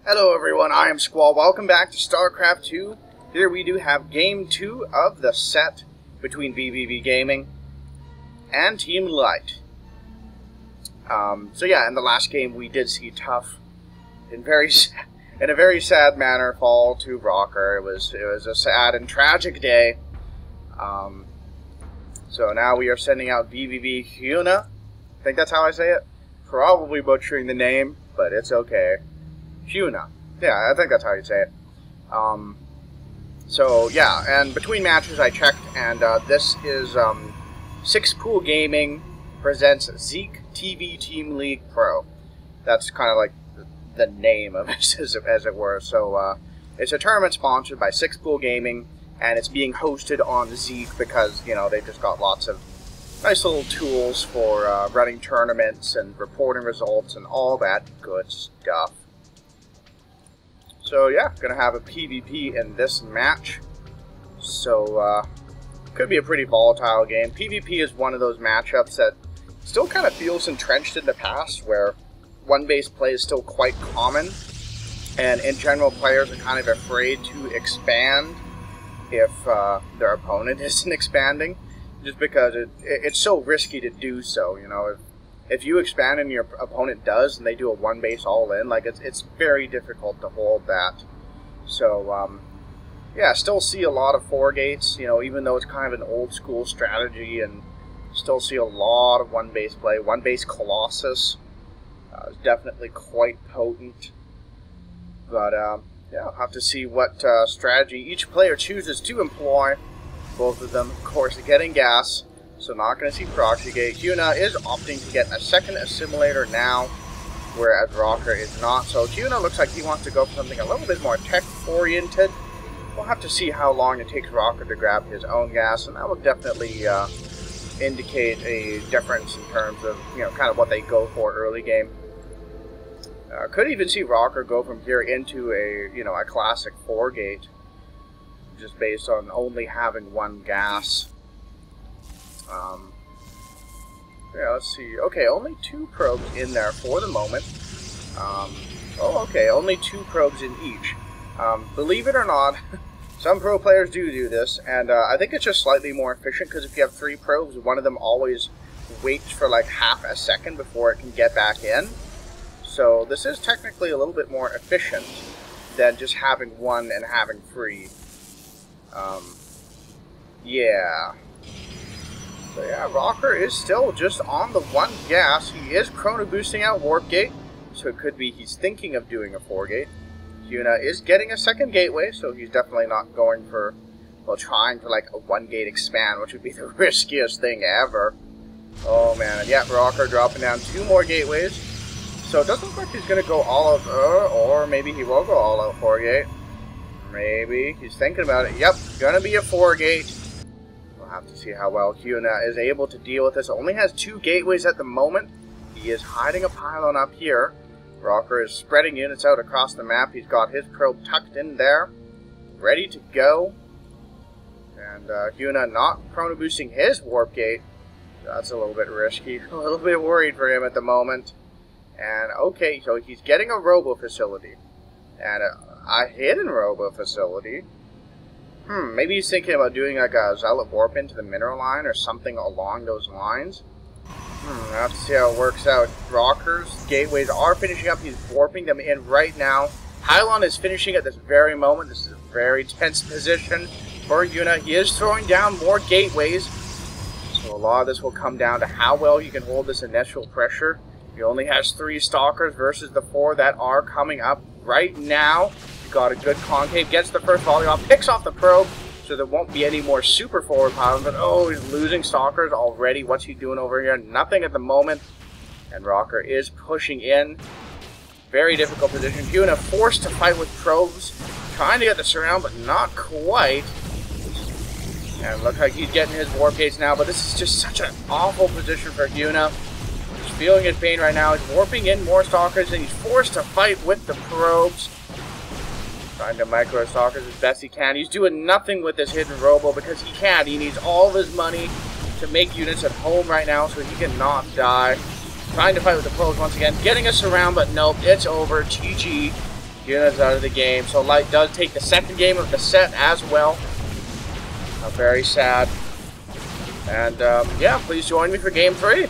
Hello everyone, I am Squall. Welcome back to Starcraft 2. Here we do have Game 2 of the set between BBB Gaming and Team Light. So yeah, in the last game we did see Tough in a very sad manner fall to Rocker. It was a sad and tragic day. So now we are sending out BBB Hyuna. I think that's how I say it. Probably butchering the name, but it's okay. Hyuna. Yeah, I think that's how you say it. So, yeah, and between matches I checked, and this is 6-Pool Gaming presents Zeke TV Team League Pro. That's kind of like the name of it, as it were. So, it's a tournament sponsored by 6-Pool Gaming, and it's being hosted on Zeke because, you know, they've just got lots of nice little tools for running tournaments and reporting results and all that good stuff. So yeah, gonna have a PvP in this match. So could be a pretty volatile game. PvP is one of those matchups that still kind of feels entrenched in the past, where one-base play is still quite common, and in general players are kind of afraid to expand if their opponent isn't expanding, just because it's so risky to do so. You know, if you expand and your opponent does, and they do a one-base all-in, like it's very difficult to hold that. So, yeah, still see a lot of 4 gates, you know, even though it's kind of an old-school strategy, and still see a lot of one-base play. One-base Colossus is definitely quite potent. But, yeah, I'll have to see what strategy each player chooses to employ. Both of them, of course, getting gas. So not going to see Proxy Gate. Hyuna is opting to get a second assimilator now, whereas Rocker is not. So Hyuna looks like he wants to go for something a little bit more tech-oriented. We'll have to see how long it takes Rocker to grab his own gas, and that will definitely indicate a difference in terms of, you know, kind of what they go for early game. Could even see Rocker go from here into a, you know, a classic 4-gate, just based on only having one gas. Yeah, let's see. Okay, only 2 probes in there for the moment. Oh, okay, only 2 probes in each. Believe it or not, some pro players do this, and I think it's just slightly more efficient, because if you have 3 probes, one of them always waits for like half a second before it can get back in. So this is technically a little bit more efficient than just having 1 and having 3. Yeah. So yeah, Rocker is still just on the 1 gas. He is chrono boosting out Warp Gate, so it could be he's thinking of doing a 4-gate. Hyuna is getting a 2nd gateway, so he's definitely not going for, well, trying for like a 1-gate expand, which would be the riskiest thing ever. Oh man, and yeah, Rocker dropping down 2 more gateways. So it doesn't look like he's going to go all out, or maybe he will go all out 4-gate. Maybe. He's thinking about it. Yep, gonna be a 4-gate. We'll have to see how well Hyuna is able to deal with this. Only has 2 gateways at the moment. He is hiding a pylon up here. Rocker is spreading units out across the map. He's got his probe tucked in there, ready to go. And Hyuna not chrono boosting his warp gate. That's a little bit risky. A little bit worried for him at the moment. And okay, so he's getting a robo facility. And a hidden robo facility. Maybe he's thinking about doing like a Zealot Warp into the mineral line or something along those lines. I'll have to see how it works out. Rocker's gateways are finishing up. He's warping them in right now. Pylon is finishing at this very moment. This is a very tense position for Hyuna. He is throwing down more gateways. So a lot of this will come down to how well he can hold this initial pressure. He only has 3 Stalkers versus the 4 that are coming up right now. He got a good concave, gets the first volley off, picks off the probe, so there won't be any more super forward pylons. But oh, he's losing Stalkers already. What's he doing over here? Nothing at the moment. And Rocker is pushing in. Very difficult position. Hyuna forced to fight with probes, trying to get the surround, but not quite. And look like he's getting his warp gates now, but this is just such an awful position for Hyuna. He's feeling his pain right now. He's warping in more Stalkers, and he's forced to fight with the probes. Trying to micro Stalkers as best he can. He's doing nothing with this hidden robo because he can't. He needs all of his money to make units at home right now so he cannot die. Trying to fight with the probes once again. Getting a surround, but nope, it's over. GG. Hyuna's out of the game. So Light does take the second game of the set as well. Very sad. And yeah, please join me for game 3.